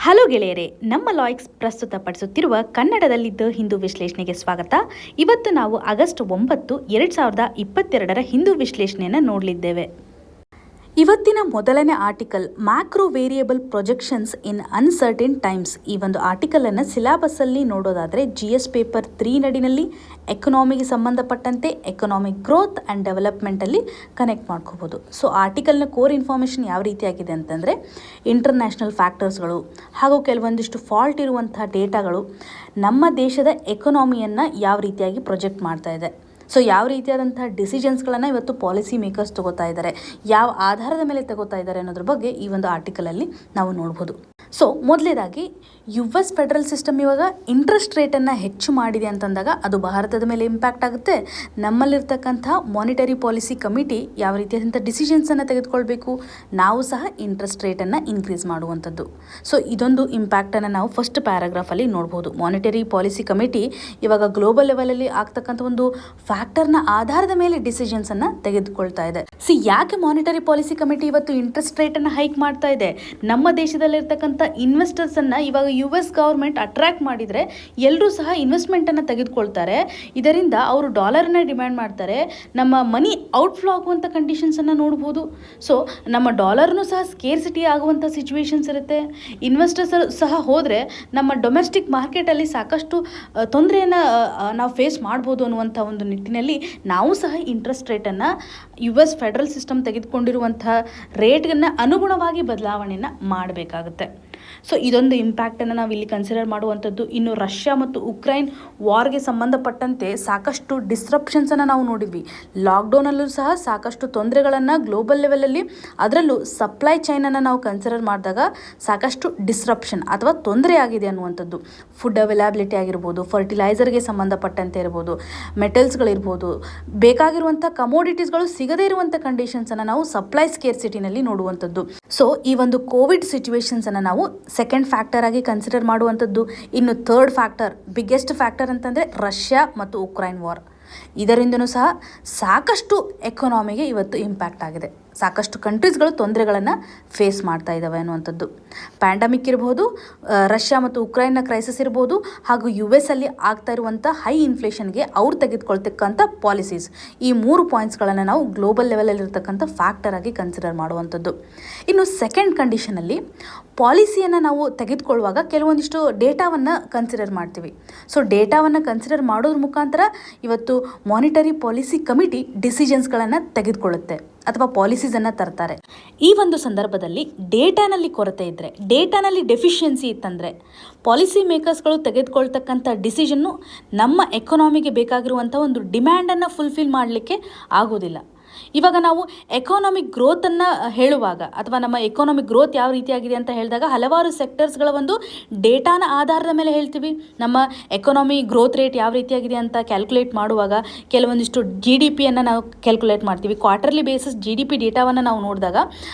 Hello ಗೆಳೆಯರೇ, ನಮ್ಮ ಲಾಯ್ಕ್ಸ್ ಪ್ರಸ್ತುತಪಡಿಸುತ್ತಿರುವ ಕನ್ನಡದಲ್ಲಿದ್ದ ಹಿಂದೂ ವಿಶ್ಲೇಷಣೆಗೆ ಸ್ವಾಗತ. ಇವತ್ತು ನಾವು ಆಗಸ್ಟ್ 9, 2022 ಹಿಂದೂ ವಿಶ್ಲೇಷಣೆಯನ್ನು ನೋಡಲಿದ್ದೇವೆ. ಇವತ್ತಿನ ಮೊದಲನೇ ಆರ್ಟಿಕಲ್ ಮ್ಯಾಕ್ರೋ ವೇರಿಯಬಲ್ ಪ್ರೊಜೆಕ್ಷನ್ಸ್ ಇನ್ ಅನ್ಸರ್ಟನ್ ಟೈಮ್ಸ್. ಈ ಒಂದು ಆರ್ಟಿಕಲನ್ನು ಸಿಲೆಬಸ್ಸಲ್ಲಿ ನೋಡೋದಾದರೆ GS ಪೇಪರ್ 3 ನಡಿನಲ್ಲಿ ಎಕನಾಮಿಗೆ ಸಂಬಂಧಪಟ್ಟಂತೆ ಎಕನಾಮಿಕ್ ಗ್ರೋತ್ ಆ್ಯಂಡ್ ಡೆವಲಪ್ಮೆಂಟಲ್ಲಿ ಕನೆಕ್ಟ್ ಮಾಡ್ಕೋಬೋದು. ಸೊ ಆರ್ಟಿಕಲ್ನ ಕೋರ್ ಇನ್ಫಾರ್ಮೇಷನ್ ಯಾವ ರೀತಿಯಾಗಿದೆ ಅಂತಂದರೆ, ಇಂಟರ್ನ್ಯಾಷನಲ್ ಫ್ಯಾಕ್ಟರ್ಸ್ಗಳು ಹಾಗೂ ಕೆಲವೊಂದಿಷ್ಟು ಫಾಲ್ಟ್ ಇರುವಂಥ ಡೇಟಾಗಳು ನಮ್ಮ ದೇಶದ ಎಕನಾಮಿಯನ್ನು ಯಾವ ರೀತಿಯಾಗಿ ಪ್ರೊಜೆಕ್ಟ್ ಮಾಡ್ತಾ ಇದೆ. ಸೊ ಯಾವ ರೀತಿಯಾದಂಥ ಡಿಸಿಷನ್ಸ್ಗಳನ್ನು ಇವತ್ತು ಪಾಲಿಸಿ ಮೇಕರ್ಸ್ ತಗೋತಾ ಇದ್ದಾರೆ, ಯಾವ ಆಧಾರದ ಮೇಲೆ ತಗೋತಾ ಇದ್ದಾರೆ ಅನ್ನೋದ್ರ ಬಗ್ಗೆ ಈ ಒಂದು ಆರ್ಟಿಕಲಲ್ಲಿ ನಾವು ನೋಡ್ಬೋದು. ಸೊ ಮೊದಲೇದಾಗಿ US ಫೆಡರಲ್ ಸಿಸ್ಟಮ್ ಇವಾಗ ಇಂಟ್ರೆಸ್ಟ್ ರೇಟನ್ನು ಹೆಚ್ಚು ಮಾಡಿದೆ ಅಂತಂದಾಗ ಅದು ಭಾರತದ ಮೇಲೆ ಇಂಪ್ಯಾಕ್ಟ್ ಆಗುತ್ತೆ. ನಮ್ಮಲ್ಲಿರ್ತಕ್ಕಂಥ ಮಾನಿಟರಿ ಪಾಲಿಸಿ ಕಮಿಟಿ ಯಾವ ರೀತಿಯಾದಂಥ ಡಿಸಿಷನ್ಸನ್ನು ತೆಗೆದುಕೊಳ್ಬೇಕು, ನಾವು ಸಹ ಇಂಟ್ರೆಸ್ಟ್ ರೇಟನ್ನು ಇನ್ಕ್ರೀಸ್ ಮಾಡುವಂಥದ್ದು. ಸೊ ಇದೊಂದು ಇಂಪ್ಯಾಕ್ಟನ್ನು ನಾವು ಫಸ್ಟ್ ಪ್ಯಾರಾಗ್ರಾಫಲ್ಲಿ ನೋಡ್ಬೋದು. ಮಾನಿಟರಿ ಪಾಲಿಸಿ ಕಮಿಟಿ ಇವಾಗ ಗ್ಲೋಬಲ್ ಲೆವೆಲಲ್ಲಿ ಆಗ್ತಕ್ಕಂಥ ಒಂದು ಫ್ಯಾಕ್ಟರ್ನ ಆಧಾರದ ಮೇಲೆ ಡಿಸಿಷನ್ಸನ್ನು ತೆಗೆದುಕೊಳ್ತಾ ಇದೆ. ಯಾಕೆ ಮಾನಿಟರಿ ಪಾಲಿಸಿ ಕಮಿಟಿ ಇವತ್ತು ಇಂಟ್ರೆಸ್ಟ್ ರೇಟನ್ನು ಹೈಕ್ ಮಾಡ್ತಾ ಇದೆ? ನಮ್ಮ ದೇಶದಲ್ಲಿರ್ತಕ್ಕಂಥ ಇನ್ವೆಸ್ಟರ್ಸನ್ನು ಇವಾಗ US ಗೌರ್ಮೆಂಟ್ ಅಟ್ರಾಕ್ಟ್ ಮಾಡಿದರೆ ಎಲ್ಲರೂ ಸಹ ಇನ್ವೆಸ್ಟ್ಮೆಂಟನ್ನು ತೆಗೆದುಕೊಳ್ತಾರೆ. ಇದರಿಂದ ಅವರು ಡಾಲರನ್ನ ಡಿಮ್ಯಾಂಡ್ ಮಾಡ್ತಾರೆ. ನಮ್ಮ ಮನಿ ಔಟ್ಫ್ಲೋ ಆಗುವಂಥ ಕಂಡೀಷನ್ಸನ್ನು ನೋಡ್ಬೋದು. ಸೊ ನಮ್ಮ ಡಾಲರ್ನೂ ಸಹ ಸ್ಕೇರ್ಸಿಟಿ ಆಗುವಂಥ ಸಿಚುವೇಶನ್ಸ್ ಇರುತ್ತೆ. ಇನ್ವೆಸ್ಟರ್ಸ್ ಸಹ ಹೋದರೆ ನಮ್ಮ ಡೊಮೆಸ್ಟಿಕ್ ಮಾರ್ಕೆಟಲ್ಲಿ ಸಾಕಷ್ಟು ತೊಂದರೆಯನ್ನು ನಾವು ಫೇಸ್ ಮಾಡ್ಬೋದು ಅನ್ನುವಂಥ ಒಂದು ನಿಟ್ಟಿನಲ್ಲಿ ನಾವು ಸಹ ಇಂಟ್ರೆಸ್ಟ್ ರೇಟನ್ನು US ಫೆಡರಲ್ ಸಿಸ್ಟಮ್ ತೆಗೆದುಕೊಂಡಿರುವಂಥ ರೇಟ್ಗನ್ನು ಅನುಗುಣವಾಗಿ ಬದಲಾವಣೆಯನ್ನು ಮಾಡಬೇಕಾಗುತ್ತೆ. ಸೊ ಇದೊಂದು ಇಂಪ್ಯಾಕ್ಟನ್ನು ನಾವು ಇಲ್ಲಿ ಕನ್ಸಿಡರ್ ಮಾಡುವಂಥದ್ದು. ಇನ್ನು ರಷ್ಯಾ ಮತ್ತು ಉಕ್ರೈನ್ ವಾರ್ಗೆ ಸಂಬಂಧಪಟ್ಟಂತೆ ಸಾಕಷ್ಟು ಡಿಸ್ರಪ್ಷನ್ಸನ್ನು ನಾವು ನೋಡಿದ್ವಿ. ಲಾಕ್ಡೌನಲ್ಲೂ ಸಹ ಸಾಕಷ್ಟು ತೊಂದರೆಗಳನ್ನು ಗ್ಲೋಬಲ್ ಲೆವೆಲಲ್ಲಿ, ಅದರಲ್ಲೂ ಸಪ್ಲೈ ಚೈನನ್ನು ನಾವು ಕನ್ಸಿಡರ್ ಮಾಡಿದಾಗ ಸಾಕಷ್ಟು ಡಿಸ್ರಪ್ಷನ್ ಅಥವಾ ತೊಂದರೆ ಆಗಿದೆ ಅನ್ನುವಂಥದ್ದು. ಫುಡ್ ಅವೈಲಬಿಲಿಟಿ ಆಗಿರ್ಬೋದು, ಫರ್ಟಿಲೈಸರ್ಗೆ ಸಂಬಂಧಪಟ್ಟಂತೆ ಇರ್ಬೋದು, ಮೆಟಲ್ಸ್ಗಳಿರ್ಬೋದು, ಬೇಕಾಗಿರುವಂಥ ಕಮೋಡಿಟೀಸ್ಗಳು ಸಿಗದೇ ಇರುವಂಥ ಕಂಡೀಷನ್ಸನ್ನು ನಾವು ಸಪ್ಲೈ ಸ್ಕೇರ್ಸಿಟಿನಲ್ಲಿ ನೋಡುವಂಥದ್ದು. ಸೊ ಈ ಒಂದು ಕೋವಿಡ್ ಸಿಚುವೇಶನ್ಸನ್ನು ನಾವು ಸೆಕೆಂಡ್ ಫ್ಯಾಕ್ಟರ್ ಆಗಿ ಕನ್ಸಿಡರ್ ಮಾಡುವಂಥದ್ದು. ಇನ್ನು ಥರ್ಡ್ ಫ್ಯಾಕ್ಟರ್, ಬಿಗ್ಗೆಸ್ಟ್ ಫ್ಯಾಕ್ಟರ್ ಅಂತಂದರೆ ರಷ್ಯಾ ಮತ್ತು ಉಕ್ರೈನ್ ವಾರ್. ಇದರಿಂದನೂ ಸಹ ಸಾಕಷ್ಟು ಎಕಾನಮಿಗೆ ಇವತ್ತು ಇಂಪ್ಯಾಕ್ಟ್ ಆಗಿದೆ. ಸಾಕಷ್ಟು ಕಂಟ್ರೀಸ್ಗಳು ತೊಂದರೆಗಳನ್ನು ಫೇಸ್ ಮಾಡ್ತಾ ಇದ್ದಾವೆ ಅನ್ನುವಂಥದ್ದು. ಪ್ಯಾಂಡಮಿಕ್ ಇರ್ಬೋದು, ರಷ್ಯಾ ಮತ್ತು ಉಕ್ರೈನ್ನ ಕ್ರೈಸಿಸ್ ಇರ್ಬೋದು, ಹಾಗೂ US ಅಲ್ಲಿ ಆಗ್ತಾ ಇರುವಂಥ ಹೈ ಇನ್ಫ್ಲೇಷನ್ಗೆ ಅವ್ರು ತೆಗೆದುಕೊಳ್ತಕ್ಕಂಥ ಪಾಲಿಸೀಸ್, ಈ 3 ಪಾಯಿಂಟ್ಸ್ಗಳನ್ನು ನಾವು ಗ್ಲೋಬಲ್ ಲೆವೆಲಲ್ಲಿರ್ತಕ್ಕಂಥ ಫ್ಯಾಕ್ಟರ್ ಆಗಿ ಕನ್ಸಿಡರ್ ಮಾಡುವಂಥದ್ದು. ಇನ್ನು ಸೆಕೆಂಡ್ ಕಂಡೀಷನಲ್ಲಿ ಪಾಲಿಸಿಯನ್ನು ನಾವು ತೆಗೆದುಕೊಳ್ಳುವಾಗ ಕೆಲವೊಂದಿಷ್ಟು ಡೇಟಾವನ್ನು ಕನ್ಸಿಡರ್ ಮಾಡ್ತೀವಿ. ಸೊ ಡೇಟಾವನ್ನು ಕನ್ಸಿಡರ್ ಮಾಡೋದ್ರ ಮುಖಾಂತರ ಇವತ್ತು ಮಾನಿಟರಿ ಪಾಲಿಸಿ ಕಮಿಟಿ ಡಿಸಿಷನ್ಸ್ಗಳನ್ನು ತೆಗೆದುಕೊಳ್ಳುತ್ತೆ ಅಥವಾ ಪಾಲಿಸೀಸನ್ನು ತರ್ತಾರೆ. ಈ ಒಂದು ಸಂದರ್ಭದಲ್ಲಿ ಡೇಟಾನಲ್ಲಿ ಕೊರತೆ ಇದ್ದರೆ, ಡೇಟಾನಲ್ಲಿ ಡೆಫಿಷಿಯನ್ಸಿ ಇತ್ತಂದರೆ ಪಾಲಿಸಿ ಮೇಕರ್ಸ್ಗಳು ತೆಗೆದುಕೊಳ್ತಕ್ಕಂಥ ಡಿಸಿಷನ್ನು ನಮ್ಮ ಎಕಾನಮಿಗೆ ಬೇಕಾಗಿರುವಂಥ ಒಂದು ಡಿಮ್ಯಾಂಡನ್ನು ಫುಲ್ಫಿಲ್ ಮಾಡಲಿಕ್ಕೆ ಆಗೋದಿಲ್ಲ. ಇವಾಗ ನಾವು ಎಕಾನಮಿಕ್ ಗ್ರೋತನ್ನು ಹೇಳುವಾಗ ಅಥವಾ ನಮ್ಮ ಎಕಾನಮಿಕ್ ಗ್ರೋತ್ ಯಾವ ರೀತಿಯಾಗಿದೆ ಅಂತ ಹೇಳಿದಾಗ ಹಲವಾರು ಸೆಕ್ಟರ್ಸ್ಗಳ ಒಂದು ಡೇಟಾನ ಆಧಾರದ ಮೇಲೆ ಹೇಳ್ತೀವಿ. ನಮ್ಮ ಎಕಾನಮಿ ಗ್ರೋತ್ ರೇಟ್ ಯಾವ ರೀತಿಯಾಗಿದೆ ಅಂತ ಕ್ಯಾಲ್ಕುಲೇಟ್ ಮಾಡುವಾಗ ಕೆಲವೊಂದಿಷ್ಟು GDPಯನ್ನು ನಾವು ಕ್ಯಾಲ್ಕುಲೇಟ್ ಮಾಡ್ತೀವಿ. ಕ್ವಾರ್ಟರ್ಲಿ ಬೇಸಿಸ್ GDP ಡೇಟಾವನ್ನು ನಾವು ನೋಡಿದಾಗ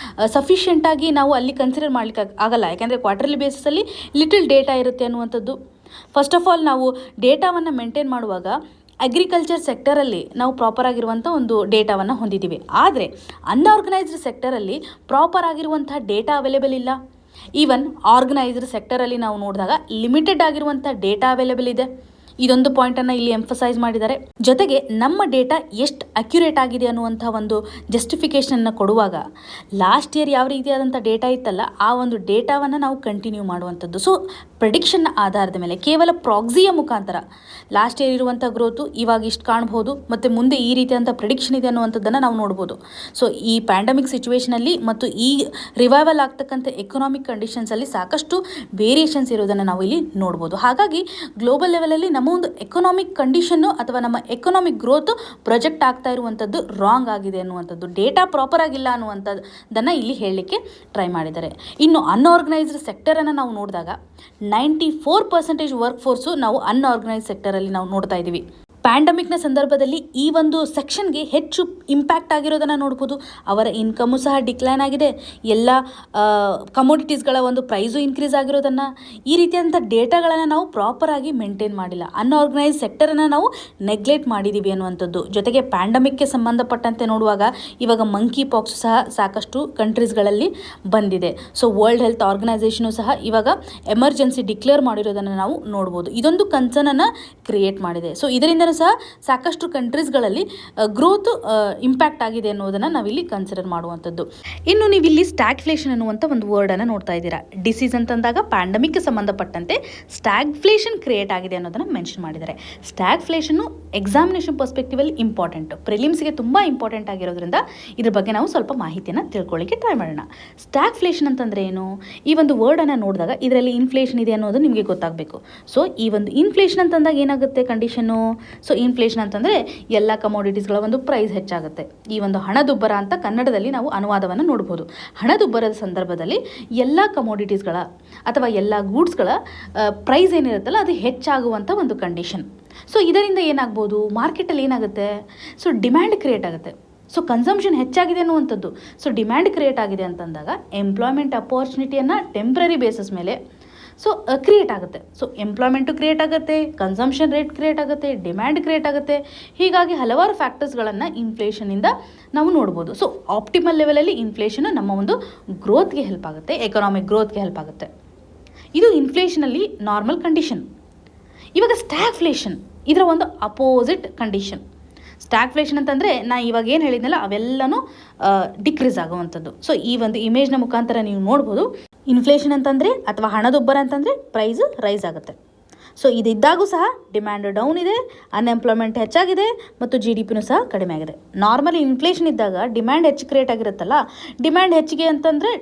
ಸಫಿಷಿಯೆಂಟಾಗಿ ನಾವು ಅಲ್ಲಿ ಕನ್ಸಿಡರ್ ಮಾಡಲಿಕ್ಕೆ ಆಗಲ್ಲ. ಯಾಕೆಂದರೆ ಕ್ವಾರ್ಟರ್ಲಿ ಬೇಸಿಸಲ್ಲಿ ಲಿಟಲ್ ಡೇಟಾ ಇರುತ್ತೆ ಅನ್ನುವಂಥದ್ದು. ಫಸ್ಟ್ ಆಫ್ ಆಲ್ ನಾವು ಡೇಟಾವನ್ನು ಮೇಂಟೈನ್ ಮಾಡುವಾಗ ಅಗ್ರಿಕಲ್ಚರ್ ಸೆಕ್ಟರಲ್ಲಿ ನಾವು ಪ್ರಾಪರ್ ಆಗಿರುವಂಥ ಒಂದು ಡೇಟಾವನ್ನು ಹೊಂದಿದ್ದೀವಿ. ಆದರೆ ಅನ್ಆರ್ಗನೈಸ್ಡ್ ಸೆಕ್ಟರಲ್ಲಿ ಪ್ರಾಪರ್ ಆಗಿರುವಂಥ ಡೇಟಾ ಅವೈಲೇಬಲ್ ಇಲ್ಲ. ಈವನ್ ಆರ್ಗನೈಸ್ಡ್ ಸೆಕ್ಟರಲ್ಲಿ ನಾವು ನೋಡಿದಾಗ ಲಿಮಿಟೆಡ್ ಆಗಿರುವಂಥ ಡೇಟಾ ಅವೈಲೇಬಲ್ ಇದೆ. ಇದೊಂದು ಪಾಯಿಂಟನ್ನು ಇಲ್ಲಿ ಎಂಫಸೈಸ್ ಮಾಡಿದ್ದಾರೆ. ಜೊತೆಗೆ ನಮ್ಮ ಡೇಟಾ ಎಷ್ಟು ಅಕ್ಯುರೇಟ್ ಆಗಿದೆ ಅನ್ನುವಂಥ ಒಂದು ಜಸ್ಟಿಫಿಕೇಷನನ್ನು ಕೊಡುವಾಗ ಲಾಸ್ಟ್ ಇಯರ್ ಯಾವ ರೀತಿಯಾದಂಥ ಡೇಟಾ ಇತ್ತಲ್ಲ, ಆ ಒಂದು ಡೇಟಾವನ್ನು ನಾವು ಕಂಟಿನ್ಯೂ ಮಾಡುವಂಥದ್ದು. ಸೊ ಪ್ರೆಡಿಕ್ಷನ್ನ ಆಧಾರದ ಮೇಲೆ ಕೇವಲ ಪ್ರಾಕ್ಸಿಯ ಮುಖಾಂತರ ಲಾಸ್ಟ್ ಇಯರ್ ಇರುವಂಥ ಗ್ರೋತು ಇವಾಗ ಇಷ್ಟು ಕಾಣ್ಬೋದು ಮತ್ತು ಮುಂದೆ ಈ ರೀತಿಯಾದಂಥ ಪ್ರೆಡಿಕ್ಷನ್ ಇದೆ ಅನ್ನುವಂಥದ್ದನ್ನು ನಾವು ನೋಡ್ಬೋದು. ಸೊ ಈ ಪ್ಯಾಂಡಮಿಕ್ ಸಿಚುವೇಷನಲ್ಲಿ ಮತ್ತು ಈ ರಿವೈವಲ್ ಆಗ್ತಕ್ಕಂಥ ಎಕನಾಮಿಕ್ ಕಂಡೀಷನ್ಸಲ್ಲಿ ಸಾಕಷ್ಟು ವೇರಿಯೇಷನ್ಸ್ ಇರೋದನ್ನು ನಾವು ಇಲ್ಲಿ ನೋಡ್ಬೋದು. ಹಾಗಾಗಿ ಗ್ಲೋಬಲ್ ಲೆವೆಲಲ್ಲಿ ನಮ್ಮ ಒಂದು ಎಕನಾಮಿಕ್ ಕಂಡೀಷನ್ನು ಅಥವಾ ನಮ್ಮ ಎಕನಾಮಿಕ್ ಗ್ರೋತ್ ಪ್ರೊಜೆಕ್ಟ್ ಆಗ್ತಾ ಇರುವಂಥದ್ದು ರಾಂಗ್ ಆಗಿದೆ ಅನ್ನುವಂಥದ್ದು, ಡೇಟಾ ಪ್ರಾಪರ್ ಆಗಿಲ್ಲ ಅನ್ನುವಂಥದ್ದನ್ನು ಇಲ್ಲಿ ಹೇಳಲಿಕ್ಕೆ ಟ್ರೈ ಮಾಡಿದ್ದಾರೆ. ಇನ್ನು ಅನ್ಆರ್ಗನೈಸ್ಡ್ ಸೆಕ್ಟರನ್ನು ನಾವು ನೋಡಿದಾಗ 94% ವರ್ಕ್ ಫೋರ್ಸು ನಾವು ಅನ್ಆರ್ಗನೈಸ್ಡ್ ಸೆಕ್ಟರಲ್ಲಿ ನಾವು ನೋಡ್ತಾ ಇದ್ದೀವಿ. ಪ್ಯಾಂಡಮಿಕ್ನ ಸಂದರ್ಭದಲ್ಲಿ ಈ ಒಂದು ಸೆಕ್ಷನ್ಗೆ ಹೆಚ್ಚು ಇಂಪ್ಯಾಕ್ಟ್ ಆಗಿರೋದನ್ನು ನೋಡ್ಬೋದು. ಅವರ ಇನ್ಕಮು ಸಹ ಡಿಕ್ಲೈನ್ ಆಗಿದೆ, ಎಲ್ಲ ಕಮೋಡಿಟೀಸ್ಗಳ ಒಂದು ಪ್ರೈಸು ಇನ್ಕ್ರೀಸ್ ಆಗಿರೋದನ್ನು, ಈ ರೀತಿಯಾದಂಥ ಡೇಟಾಗಳನ್ನು ನಾವು ಪ್ರಾಪರಾಗಿ ಮೇಂಟೈನ್ ಮಾಡಿಲ್ಲ. ಅನ್ಆರ್ಗನೈಸ್ ಸೆಕ್ಟರನ್ನು ನಾವು ನೆಗ್ಲೆಕ್ಟ್ ಮಾಡಿದ್ದೀವಿ ಅನ್ನುವಂಥದ್ದು. ಜೊತೆಗೆ ಪ್ಯಾಂಡಮಿಕ್ಗೆ ಸಂಬಂಧಪಟ್ಟಂತೆ ನೋಡುವಾಗ ಇವಾಗ ಮಂಕಿ ಪಾಕ್ಸ್ ಸಹ ಸಾಕಷ್ಟು ಕಂಟ್ರೀಸ್ಗಳಲ್ಲಿ ಬಂದಿದೆ. ಸೊ ವರ್ಲ್ಡ್ ಹೆಲ್ತ್ ಆರ್ಗನೈಸೇಷನು ಸಹ ಇವಾಗ ಎಮರ್ಜೆನ್ಸಿ ಡಿಕ್ಲೇರ್ ಮಾಡಿರೋದನ್ನು ನಾವು ನೋಡ್ಬೋದು. ಇದೊಂದು ಕನ್ಸರ್ನನ್ನು ಕ್ರಿಯೇಟ್ ಮಾಡಿದೆ. ಸೊ ಇದರಿಂದ ಸಹ ಸಾಕಷ್ಟು ಕಂಟ್ರೀಸ್ಗಳಲ್ಲಿ ಗ್ರೋತ್ ಇಂಪ್ಯಾಕ್ಟ್ ಆಗಿದೆ ಅನ್ನೋದನ್ನು ನಾವಿಲ್ಲಿ ಕನ್ಸಿಡರ್ ಮಾಡುವಂಥದ್ದು. ಇನ್ನು ನೀವಿಲ್ಲಿ ಸ್ಟ್ಯಾಗ್ಫ್ಲೇಷನ್ ಅನ್ನುವಂಥ ಒಂದು ವರ್ಡನ್ನು ನೋಡ್ತಾ ಇದ್ದೀರಾ. ಡಿಸೀಸ್ ಅಂತಂದಾಗ ಪ್ಯಾಂಡಮಿಕ್ಗೆ ಸಂಬಂಧಪಟ್ಟಂತೆ ಸ್ಟ್ಯಾಗ್ಫ್ಲೇಷನ್ ಕ್ರಿಯೇಟ್ ಆಗಿದೆ ಅನ್ನೋದನ್ನು ಮೆನ್ಷನ್ ಮಾಡಿದ್ದಾರೆ. ಸ್ಟ್ಯಾಗ್ಫ್ಲೇಷನ್ನು ಎಕ್ಸಾಮಿನೇಷನ್ ಪರ್ಸ್ಪೆಕ್ಟಿವಲ್ಲಿ ಇಂಪಾರ್ಟೆಂಟ್, ಪ್ರಿಲಿಮ್ಸ್ಗೆ ತುಂಬ ಇಂಪಾರ್ಟೆಂಟ್ ಆಗಿರೋದ್ರಿಂದ ಇದ್ರ ಬಗ್ಗೆ ನಾವು ಸ್ವಲ್ಪ ಮಾಹಿತಿಯನ್ನು ತಿಳ್ಕೊಳ್ಳಿಕ್ಕೆ ಟ್ರೈ ಮಾಡೋಣ. ಸ್ಟ್ಯಾಗ್ಫ್ಲೇಷನ್ ಅಂತಂದರೆ ಏನು? ಈ ಒಂದು ವರ್ಡನ್ನು ನೋಡಿದಾಗ ಇದರಲ್ಲಿ ಇನ್ಫ್ಲೇಷನ್ ಇದೆ ಅನ್ನೋದು ನಿಮಗೆ ಗೊತ್ತಾಗಬೇಕು. ಸೊ ಈ ಒಂದು ಇನ್ಫ್ಲೇಷನ್ ಅಂತಂದಾಗ ಏನಾಗುತ್ತೆ ಕಂಡೀಷನ್ನು? ಸೊ ಇನ್ಫ್ಲೇಷನ್ ಅಂತಂದರೆ ಎಲ್ಲ ಕಮೋಡಿಟೀಸ್ಗಳ ಒಂದು ಪ್ರೈಸ್ ಹೆಚ್ಚಾಗುತ್ತೆ. ಈ ಒಂದು ಹಣದುಬ್ಬರ ಅಂತ ಕನ್ನಡದಲ್ಲಿ ನಾವು ಅನುವಾದವನ್ನು ನೋಡ್ಬೋದು. ಹಣದುಬ್ಬರದ ಸಂದರ್ಭದಲ್ಲಿ ಎಲ್ಲ ಕಮೋಡಿಟೀಸ್ಗಳ ಅಥವಾ ಎಲ್ಲ ಗೂಡ್ಸ್ಗಳ ಪ್ರೈಸ್ ಏನಿರುತ್ತಲ್ಲ ಅದು ಹೆಚ್ಚಾಗುವಂಥ ಒಂದು ಕಂಡೀಷನ್. ಸೊ ಇದರಿಂದ ಏನಾಗ್ಬೋದು? ಮಾರ್ಕೆಟಲ್ಲಿ ಏನಾಗುತ್ತೆ? ಸೊ ಡಿಮ್ಯಾಂಡ್ ಕ್ರಿಯೇಟ್ ಆಗುತ್ತೆ. ಸೊ ಕನ್ಸಂಪ್ಷನ್ ಹೆಚ್ಚಾಗಿದೆ ಅನ್ನುವಂಥದ್ದು. ಸೊ ಡಿಮ್ಯಾಂಡ್ ಕ್ರಿಯೇಟ್ ಆಗಿದೆ ಅಂತಂದಾಗ ಎಂಪ್ಲಾಯ್ಮೆಂಟ್ ಅಪಾರ್ಚುನಿಟಿಯನ್ನು ಟೆಂಪ್ರರಿ ಬೇಸಿಸ್ ಮೇಲೆ ಸೊ ಕ್ರಿಯೇಟ್ ಆಗುತ್ತೆ. ಸೊ ಎಂಪ್ಲಾಯ್ಮೆಂಟು ಕ್ರಿಯೇಟ್ ಆಗುತ್ತೆ, ಕನ್ಸಂಪ್ಷನ್ ರೇಟ್ ಕ್ರಿಯೇಟ್ ಆಗುತ್ತೆ, ಡಿಮ್ಯಾಂಡ್ ಕ್ರಿಯೇಟ್ ಆಗುತ್ತೆ. ಹೀಗಾಗಿ ಹಲವಾರು ಫ್ಯಾಕ್ಟರ್ಸ್ಗಳನ್ನು ಇನ್ಫ್ಲೇಷನಿಂದ ನಾವು ನೋಡ್ಬೋದು. ಸೊ ಆಪ್ಟಿಮಲ್ ಲೆವೆಲಲ್ಲಿ ಇನ್ಫ್ಲೇಷನ್ ನಮ್ಮ ಒಂದು ಗ್ರೋತ್ಗೆ ಹೆಲ್ಪ್ ಆಗುತ್ತೆ, ಎಕನಾಮಿಕ್ ಗ್ರೋತ್ಗೆ ಹೆಲ್ಪ್ ಆಗುತ್ತೆ. ಇದು ಇನ್ಫ್ಲೇಷನಲ್ಲಿ ನಾರ್ಮಲ್ ಕಂಡೀಷನ್. ಇವಾಗ ಸ್ಟ್ಯಾಗ್ಫ್ಲೇಷನ್ ಇದರ ಒಂದು ಅಪೋಸಿಟ್ ಕಂಡೀಷನ್. ಸ್ಟ್ಯಾಗ್ಫ್ಲೇಷನ್ ಅಂತಂದರೆ ನಾನು ಇವಾಗ ಏನು ಹೇಳಿದ್ನಲ್ಲ ಅವೆಲ್ಲನೂ ಡಿಕ್ರೀಸ್ ಆಗುವಂಥದ್ದು. ಸೊ ಈ ಒಂದು ಇಮೇಜ್ನ ಮುಖಾಂತರ ನೀವು ನೋಡ್ಬೋದು. ಇನ್ಫ್ಲೇಷನ್ ಅಂತಂದರೆ ಅಥವಾ ಹಣದುಬ್ಬರ ಅಂತಂದರೆ ಪ್ರೈಸ್ ರೈಸ್ ಆಗುತ್ತೆ. ಸೊ ಇದಿದ್ದಾಗೂ ಸಹ ಡಿಮ್ಯಾಂಡ್ ಡೌನ್ ಇದೆ, ಅನ್ಎಂಪ್ಲಾಯ್ಮೆಂಟ್ ಹೆಚ್ಚಾಗಿದೆ ಮತ್ತು GDPನೂ ಸಹ ಕಡಿಮೆ ಆಗಿದೆ. ನಾರ್ಮಲಿ ಇನ್ಫ್ಲೇಷನ್ ಇದ್ದಾಗ ಡಿಮ್ಯಾಂಡ್ ಹೆಚ್ಚು ಕ್ರಿಯೇಟ್ ಆಗಿರುತ್ತಲ್ಲ, ಡಿಮ್ಯಾಂಡ್ ಹೆಚ್ಚಿಗೆ ಅಂತಂದರೆ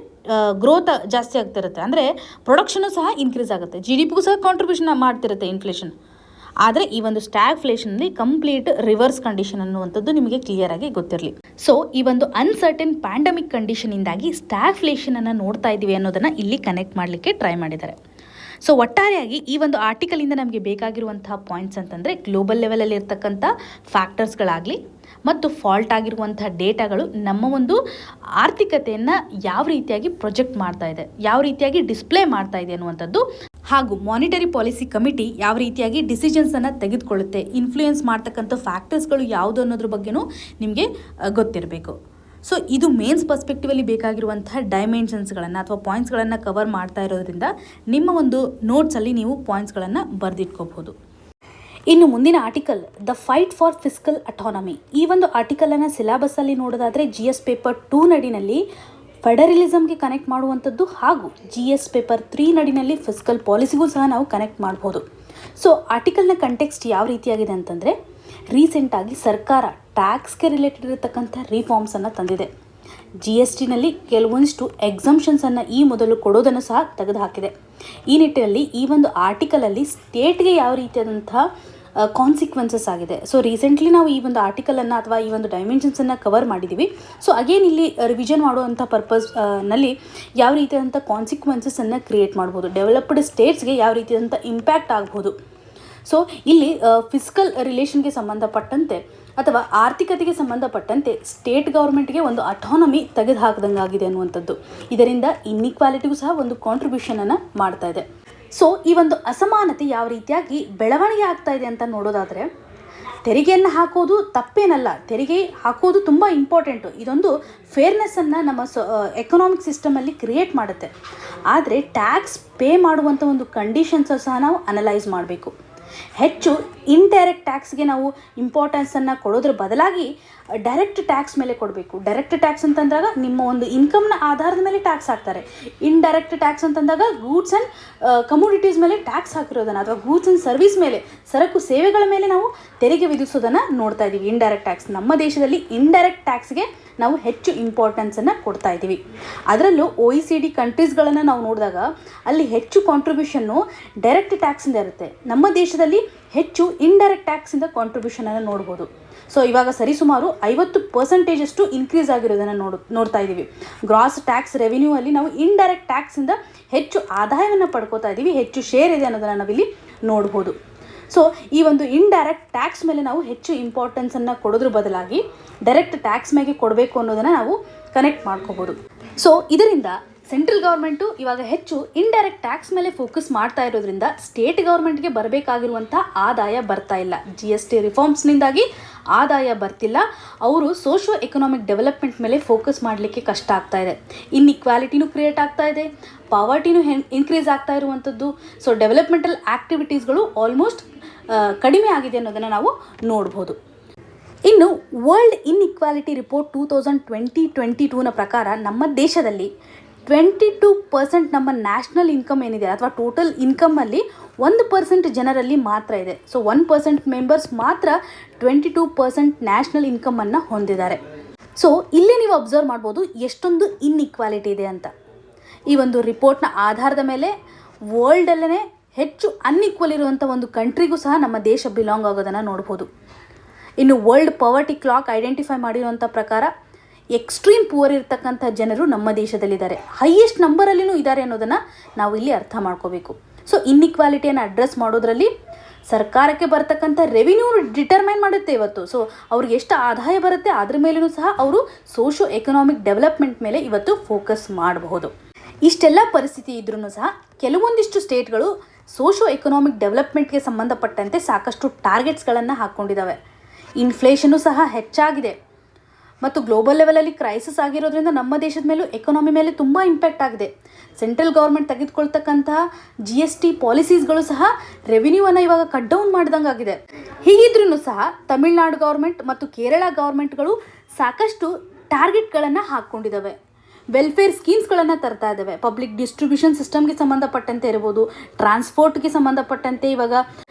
ಗ್ರೋತ್ ಜಾಸ್ತಿ ಆಗ್ತಿರುತ್ತೆ, ಅಂದರೆ ಪ್ರೊಡಕ್ಷನು ಸಹ ಇನ್ಕ್ರೀಸ್ ಆಗುತ್ತೆ, GDPಗೂ ಸಹ ಕಾಂಟ್ರಿಬ್ಯೂಷನ್ ಮಾಡ್ತಿರುತ್ತೆ ಇನ್ಫ್ಲೇಷನ್. ಆದರೆ ಈ ಒಂದು ಸ್ಟ್ಯಾಗ್ಫ್ಲೇಷನಲ್ಲಿ ಕಂಪ್ಲೀಟ್ ರಿವರ್ಸ್ ಕಂಡೀಷನ್ ಅನ್ನುವಂಥದ್ದು ನಿಮಗೆ ಕ್ಲಿಯರ್ ಆಗಿ ಗೊತ್ತಿರಲಿ. ಸೊ ಈ ಒಂದು ಅನ್ಸರ್ಟನ್ ಪ್ಯಾಂಡಮಿಕ್ ಕಂಡೀಷನಿಂದಾಗಿ ಸ್ಟ್ಯಾಗ್ಫ್ಲೇಷನನ್ನು ನೋಡ್ತಾ ಇದ್ದೀವಿ ಅನ್ನೋದನ್ನು ಇಲ್ಲಿ ಕನೆಕ್ಟ್ ಮಾಡಲಿಕ್ಕೆ ಟ್ರೈ ಮಾಡಿದ್ದಾರೆ. ಸೊ ಒಟ್ಟಾರೆಯಾಗಿ ಈ ಒಂದು ಆರ್ಟಿಕಲಿಂದ ನಮಗೆ ಬೇಕಾಗಿರುವಂತಹ ಪಾಯಿಂಟ್ಸ್ ಅಂತಂದರೆ ಗ್ಲೋಬಲ್ ಲೆವೆಲಲ್ಲಿ ಇರ್ತಕ್ಕಂಥ ಫ್ಯಾಕ್ಟರ್ಸ್ಗಳಾಗಲಿ ಮತ್ತು ಫಾಲ್ಟ್ ಆಗಿರುವಂಥ ಡೇಟಾಗಳು ನಮ್ಮ ಒಂದು ಆರ್ಥಿಕತೆಯನ್ನು ಯಾವ ರೀತಿಯಾಗಿ ಪ್ರೊಜೆಕ್ಟ್ ಮಾಡ್ತಾ ಇದೆ, ಯಾವ ರೀತಿಯಾಗಿ ಡಿಸ್ಪ್ಲೇ ಮಾಡ್ತಾ ಇದೆ ಅನ್ನುವಂಥದ್ದು, ಹಾಗೂ ಮಾನಿಟರಿ ಪಾಲಿಸಿ ಕಮಿಟಿ ಯಾವ ರೀತಿಯಾಗಿ ಡಿಸಿಷನ್ಸನ್ನು ತೆಗೆದುಕೊಳ್ಳುತ್ತೆ, ಇನ್ಫ್ಲೂಯೆನ್ಸ್ ಮಾಡ್ತಕ್ಕಂಥ ಫ್ಯಾಕ್ಟರ್ಸ್ಗಳು ಯಾವುದು ಅನ್ನೋದ್ರ ಬಗ್ಗೆನೂ ನಿಮಗೆ ಗೊತ್ತಿರಬೇಕು. ಸೊ ಇದು ಮೇನ್ಸ್ ಪರ್ಸ್ಪೆಕ್ಟಿವಲ್ಲಿ ಬೇಕಾಗಿರುವಂತಹ ಡೈಮೆನ್ಷನ್ಸ್ಗಳನ್ನು ಅಥವಾ ಪಾಯಿಂಟ್ಸ್ಗಳನ್ನು ಕವರ್ ಮಾಡ್ತಾ ಇರೋದ್ರಿಂದ ನಿಮ್ಮ ಒಂದು ನೋಟ್ಸಲ್ಲಿ ನೀವು ಪಾಯಿಂಟ್ಸ್ಗಳನ್ನು ಬರೆದಿಟ್ಕೋಬಹುದು. ಇನ್ನು ಮುಂದಿನ article the fight for fiscal autonomy. ಈ ಒಂದು ಆರ್ಟಿಕಲನ್ನು ಸಿಲೆಬಸ್ಸಲ್ಲಿ ನೋಡೋದಾದರೆ GS ಪೇಪರ್ 2 ನಡಿನಲ್ಲಿ ಫೆಡರಲಿಸಮ್ಗೆ ಕನೆಕ್ಟ್ ಮಾಡುವಂಥದ್ದು ಹಾಗೂ GS ಪೇಪರ್ 3 ನಡಿನಲ್ಲಿ ಫಿಸ್ಕಲ್ ಪಾಲಿಸಿಗೂ ಸಹ ನಾವು ಕನೆಕ್ಟ್ ಮಾಡ್ಬೋದು. ಸೊ ಆರ್ಟಿಕಲ್ನ ಕಂಟೆಕ್ಸ್ಟ್ ಯಾವ ರೀತಿಯಾಗಿದೆ ಅಂತಂದರೆ, ರೀಸೆಂಟಾಗಿ ಸರ್ಕಾರ ಟ್ಯಾಕ್ಸ್ಗೆ ರಿಲೇಟೆಡ್ ಇರತಕ್ಕಂಥ ರಿಫಾರ್ಮ್ಸನ್ನು ತಂದಿದೆ. GSTನಲ್ಲಿ ಕೆಲವೊಂದಿಷ್ಟು ಎಕ್ಸಂಪ್ಷನ್ಸನ್ನು ಈ ಮೊದಲು ಕೊಡೋದನ್ನು ಸಹ ತೆಗೆದುಹಾಕಿದೆ. ಈ ನಿಟ್ಟಿನಲ್ಲಿ ಈ ಒಂದು ಆರ್ಟಿಕಲಲ್ಲಿ ಸ್ಟೇಟ್ಗೆ ಯಾವ ರೀತಿಯಾದಂಥ ಕಾನ್ಸಿಕ್ವೆನ್ಸಸ್ ಆಗಿದೆ. ಸೊ ರೀಸೆಂಟ್ಲಿ ನಾವು ಈ ಒಂದು ಆರ್ಟಿಕಲನ್ನು ಅಥವಾ ಈ ಒಂದು ಡೈಮೆನ್ಷನ್ಸನ್ನು ಕವರ್ ಮಾಡಿದ್ದೀವಿ. ಸೊ ಅಗೇನ್ ಇಲ್ಲಿ ರಿವಿಷನ್ ಮಾಡುವಂಥ ಪರ್ಪಸ್ನಲ್ಲಿ ಯಾವ ರೀತಿಯಾದಂಥ ಕಾನ್ಸಿಕ್ವೆನ್ಸಸ್ಸನ್ನು ಕ್ರಿಯೇಟ್ ಮಾಡ್ಬೋದು, ಡೆವಲಪ್ಡ್ ಸ್ಟೇಟ್ಸ್ಗೆ ಯಾವ ರೀತಿಯಾದಂಥ ಇಂಪ್ಯಾಕ್ಟ್ ಆಗ್ಬೋದು. ಸೊ ಇಲ್ಲಿ ಫಿಸ್ಕಲ್ ರಿಲೇಷನ್ಗೆ ಸಂಬಂಧಪಟ್ಟಂತೆ ಅಥವಾ ಆರ್ಥಿಕತೆಗೆ ಸಂಬಂಧಪಟ್ಟಂತೆ ಸ್ಟೇಟ್ ಗೌರ್ಮೆಂಟ್ಗೆ ಒಂದು ಅಟಾನಮಿ ತೆಗೆದುಹಾಕಿದಂಗಾಗಿದೆ ಅನ್ನುವಂಥದ್ದು. ಇದರಿಂದ ಇನ್ಇಕ್ವಾಲಿಟಿಗೂ ಸಹ ಒಂದು ಕಾಂಟ್ರಿಬ್ಯೂಷನನ್ನು ಮಾಡ್ತಾ ಇದೆ. ಸೊ ಈ ಒಂದು ಅಸಮಾನತೆ ಯಾವ ರೀತಿಯಾಗಿ ಬೆಳವಣಿಗೆ ಆಗ್ತಾ ಇದೆ ಅಂತ ನೋಡೋದಾದರೆ, ತೆರಿಗೆಯನ್ನು ಹಾಕೋದು ತಪ್ಪೇನಲ್ಲ, ತೆರಿಗೆ ಹಾಕೋದು ತುಂಬ ಇಂಪಾರ್ಟೆಂಟು. ಇದೊಂದು ಫೇರ್ನೆಸ್ಸನ್ನು ನಮ್ಮ ಎಕನಾಮಿಕ್ ಸಿಸ್ಟಮಲ್ಲಿ ಕ್ರಿಯೇಟ್ ಮಾಡುತ್ತೆ. ಆದರೆ ಟ್ಯಾಕ್ಸ್ ಪೇ ಮಾಡುವಂಥ ಒಂದು ಕಂಡೀಷನ್ಸ್ ಸಹ ನಾವು ಅನಲೈಸ್ ಮಾಡಬೇಕು. ಹೆಚ್ಚು ಇಂಡೈರೆಕ್ಟ್ ಟ್ಯಾಕ್ಸ್ಗೆ ನಾವು ಇಂಪಾರ್ಟೆನ್ಸನ್ನು ಕೊಡೋದ್ರ ಬದಲಾಗಿ ಡೈರೆಕ್ಟ್ ಟ್ಯಾಕ್ಸ್ ಮೇಲೆ ಕೊಡಬೇಕು. ಡೈರೆಕ್ಟ್ ಟ್ಯಾಕ್ಸ್ ಅಂತಂದಾಗ ನಿಮ್ಮ ಒಂದು ಇನ್ಕಮ್ನ ಆಧಾರದ ಮೇಲೆ ಟ್ಯಾಕ್ಸ್ ಹಾಕ್ತಾರೆ. ಇಂಡೈರೆಕ್ಟ್ ಟ್ಯಾಕ್ಸ್ ಅಂತಂದಾಗ ಗೂಡ್ಸ್ ಆ್ಯಂಡ್ ಕಮೋಡಿಟೀಸ್ ಮೇಲೆ ಟ್ಯಾಕ್ಸ್ ಹಾಕಿರೋದನ್ನು ಅಥವಾ ಗೂಡ್ಸ್ ಆ್ಯಂಡ್ ಸರ್ವಿಸ್ ಮೇಲೆ, ಸರಕು ಸೇವೆಗಳ ಮೇಲೆ ನಾವು ತೆರಿಗೆ ವಿಧಿಸೋದನ್ನು ನೋಡ್ತಾ ಇದ್ದೀವಿ. ಇಂಡೈರೆಕ್ಟ್ ಟ್ಯಾಕ್ಸ್ ನಮ್ಮ ದೇಶದಲ್ಲಿ ಇಂಡೈರೆಕ್ಟ್ ಟ್ಯಾಕ್ಸ್ಗೆ ನಾವು ಹೆಚ್ಚು ಇಂಪಾರ್ಟೆನ್ಸನ್ನು ಕೊಡ್ತಾ ಇದ್ದೀವಿ. ಅದರಲ್ಲೂ OECD ಕಂಟ್ರೀಸ್ಗಳನ್ನು ನಾವು ನೋಡಿದಾಗ ಅಲ್ಲಿ ಹೆಚ್ಚು ಕಾಂಟ್ರಿಬ್ಯೂಷನ್ನು ಡೈರೆಕ್ಟ್ ಟ್ಯಾಕ್ಸಿಂದ ಇರುತ್ತೆ. ನಮ್ಮ ದೇಶದಲ್ಲಿ ಹೆಚ್ಚು ಇಂಡೈರೆಕ್ಟ್ ಟ್ಯಾಕ್ಸಿಂದ ಕಾಂಟ್ರಿಬ್ಯೂಷನನ್ನು ನೋಡ್ಬೋದು. ಸೊ ಇವಾಗ ಸರಿಸುಮಾರು 50% ಇನ್ಕ್ರೀಸ್ ಆಗಿರೋದನ್ನು ನೋಡ್ತಾ ಇದ್ದೀವಿ. ಗ್ರಾಸ್ ಟ್ಯಾಕ್ಸ್ ರೆವಿನ್ಯೂ ಅಲ್ಲಿ ನಾವು ಇಂಡೈರೆಕ್ಟ್ ಟ್ಯಾಕ್ಸಿಂದ ಹೆಚ್ಚು ಆದಾಯವನ್ನು ಪಡ್ಕೋತಾ ಇದ್ದೀವಿ, ಹೆಚ್ಚು ಶೇರ್ ಇದೆ ಅನ್ನೋದನ್ನು ನಾವಿಲ್ಲಿ ನೋಡ್ಬೋದು. ಸೊ ಈ ಒಂದು ಇಂಡೈರೆಕ್ಟ್ ಟ್ಯಾಕ್ಸ್ ಮೇಲೆ ನಾವು ಹೆಚ್ಚು ಇಂಪಾರ್ಟೆನ್ಸನ್ನು ಕೊಡೋದ್ರ ಬದಲಾಗಿ ಡೈರೆಕ್ಟ್ ಟ್ಯಾಕ್ಸ್ ಮೇಲೆ ಕೊಡಬೇಕು ಅನ್ನೋದನ್ನು ನಾವು ಕನೆಕ್ಟ್ ಮಾಡ್ಕೋಬೋದು. ಸೊ ಇದರಿಂದ ಸೆಂಟ್ರಲ್ ಗೌರ್ಮೆಂಟು ಇವಾಗ ಹೆಚ್ಚು ಇಂಡೈರೆಕ್ಟ್ ಟ್ಯಾಕ್ಸ್ ಮೇಲೆ ಫೋಕಸ್ ಮಾಡ್ತಾ ಇರೋದ್ರಿಂದ ಸ್ಟೇಟ್ ಗೌರ್ಮೆಂಟ್ಗೆ ಬರಬೇಕಾಗಿರುವಂಥ ಆದಾಯ ಬರ್ತಾ ಇಲ್ಲ. GST ರಿಫಾರ್ಮ್ಸ್ನಿಂದಾಗಿ ಆದಾಯ ಬರ್ತಿಲ್ಲ. ಅವರು ಸೋಷಿಯೋ ಎಕನಾಮಿಕ್ ಡೆವಲಪ್ಮೆಂಟ್ ಮೇಲೆ ಫೋಕಸ್ ಮಾಡಲಿಕ್ಕೆ ಕಷ್ಟ ಆಗ್ತಾ ಇದೆ. ಇನ್ಇಕ್ವಾಲಿಟಿನೂ ಕ್ರಿಯೇಟ್ ಆಗ್ತಾ ಇದೆ, ಪಾವರ್ಟಿನೂ ಇನ್ಕ್ರೀಸ್ ಆಗ್ತಾ ಇರುವಂಥದ್ದು. ಸೊ ಡೆವಲಪ್ಮೆಂಟಲ್ ಆ್ಯಕ್ಟಿವಿಟೀಸ್ಗಳು ಆಲ್ಮೋಸ್ಟ್ ಕಡಿಮೆ ಆಗಿದೆ ಅನ್ನೋದನ್ನು ನಾವು ನೋಡ್ಬೋದು. ಇನ್ನು ವರ್ಲ್ಡ್ ಇನ್ಇಕ್ವಾಲಿಟಿ ರಿಪೋರ್ಟ್ 2022ನ ಪ್ರಕಾರ ನಮ್ಮ ದೇಶದಲ್ಲಿ 22% ನಮ್ಮ ನ್ಯಾಷನಲ್ ಇನ್ಕಮ್ ಏನಿದೆ ಅಥವಾ ಟೋಟಲ್ ಇನ್ಕಮಲ್ಲಿ 1% ಜನರಲ್ಲಿ ಮಾತ್ರ ಇದೆ. ಸೊ 1% ಮೆಂಬರ್ಸ್ ಮಾತ್ರ 22% ನ್ಯಾಷನಲ್ ಇನ್ಕಮನ್ನು ಹೊಂದಿದ್ದಾರೆ. ಸೊ ಇಲ್ಲಿ ನೀವು ಅಬ್ಸರ್ವ್ ಮಾಡ್ಬೋದು ಎಷ್ಟೊಂದು ಇನ್ಇಕ್ವಾಲಿಟಿ ಇದೆ ಅಂತ. ಈ ಒಂದು ರಿಪೋರ್ಟ್ನ ಆಧಾರದ ಮೇಲೆ ವರ್ಲ್ಡಲ್ಲೇ ಹೆಚ್ಚು ಅನ್ಇಕ್ವಲ್ ಇರುವಂಥ ಒಂದು ಕಂಟ್ರಿಗೂ ಸಹ ನಮ್ಮ ದೇಶ ಬಿಲಾಂಗ್ ಆಗೋದನ್ನು ನೋಡ್ಬೋದು. ಇನ್ನು ವರ್ಲ್ಡ್ ಪವರ್ಟಿ ಕ್ಲಾಕ್ ಐಡೆಂಟಿಫೈ ಮಾಡಿರುವಂಥ ಪ್ರಕಾರ ಎಕ್ಸ್ಟ್ರೀಮ್ ಪುವರ್ ಇರ್ತಕ್ಕಂಥ ಜನರು ನಮ್ಮ ದೇಶದಲ್ಲಿದ್ದಾರೆ, ಹೈಯೆಸ್ಟ್ ನಂಬರಲ್ಲಿನೂ ಇದ್ದಾರೆ ಅನ್ನೋದನ್ನು ನಾವು ಇಲ್ಲಿ ಅರ್ಥ ಮಾಡ್ಕೋಬೇಕು. ಸೊ ಇನ್ಇಕ್ವಾಲಿಟಿಯನ್ನು ಅಡ್ರೆಸ್ ಮಾಡೋದ್ರಲ್ಲಿ ಸರ್ಕಾರಕ್ಕೆ ಬರ್ತಕ್ಕಂಥ ರೆವಿನ್ಯೂ ಡಿಟರ್ಮೈನ್ ಮಾಡುತ್ತೆ ಇವತ್ತು. ಸೊ ಅವ್ರಿಗೆ ಎಷ್ಟು ಆದಾಯ ಬರುತ್ತೆ ಅದ್ರ ಮೇಲೂ ಸಹ ಅವರು ಸೋಷಿಯೋ ಎಕನಾಮಿಕ್ ಡೆವಲಪ್ಮೆಂಟ್ ಮೇಲೆ ಇವತ್ತು ಫೋಕಸ್ ಮಾಡಬಹುದು. ಇಷ್ಟೆಲ್ಲ ಪರಿಸ್ಥಿತಿ ಇದ್ರೂ ಸಹ ಕೆಲವೊಂದಿಷ್ಟು ಸ್ಟೇಟ್ಗಳು ಸೋಷಿಯೋ ಎಕನಾಮಿಕ್ ಡೆವಲಪ್ಮೆಂಟ್ಗೆ ಸಂಬಂಧಪಟ್ಟಂತೆ ಸಾಕಷ್ಟು ಟಾರ್ಗೆಟ್ಸ್ಗಳನ್ನು ಹಾಕ್ಕೊಂಡಿದ್ದಾವೆ. ಇನ್ಫ್ಲೇಷನ್ನು ಸಹ ಹೆಚ್ಚಾಗಿದೆ ಮತ್ತು ಗ್ಲೋಬಲ್ ಲೆವೆಲಲ್ಲಿ ಕ್ರೈಸಿಸ್ ಆಗಿರೋದ್ರಿಂದ ನಮ್ಮ ದೇಶದ ಮೇಲೂ ಎಕಾನಮಿ ಮೇಲೆ ತುಂಬ ಇಂಪ್ಯಾಕ್ಟ್ ಆಗಿದೆ. ಸೆಂಟ್ರಲ್ ಗೌರ್ಮೆಂಟ್ ತೆಗೆದುಕೊಳ್ತಕ್ಕಂತಹ GST ಪಾಲಿಸೀಸ್ಗಳು ಸಹ ರೆವಿನ್ಯೂವನ್ನು ಇವಾಗ ಕಟ್ ಡೌನ್ ಮಾಡಿದಂಗೆ ಆಗಿದೆ. ಹೀಗಿದ್ರೂ ಸಹ ತಮಿಳುನಾಡು ಗೌರ್ಮೆಂಟ್ ಮತ್ತು ಕೇರಳ ಗೌರ್ಮೆಂಟ್ಗಳು ಸಾಕಷ್ಟು ಟಾರ್ಗೆಟ್ಗಳನ್ನು ಹಾಕ್ಕೊಂಡಿದ್ದಾವೆ. ವೆಲ್ಫೇರ್ ಸ್ಕೀಮ್ಸ್ಗಳನ್ನು ತರ್ತಾ ಇದ್ದಾವೆ. ಪಬ್ಲಿಕ್ ಡಿಸ್ಟ್ರಿಬ್ಯೂಷನ್ ಸಿಸ್ಟಮ್ಗೆ ಸಂಬಂಧಪಟ್ಟಂತೆ ಇರ್ಬೋದು, ಟ್ರಾನ್ಸ್ಪೋರ್ಟ್ಗೆ ಸಂಬಂಧಪಟ್ಟಂತೆ ಇವಾಗ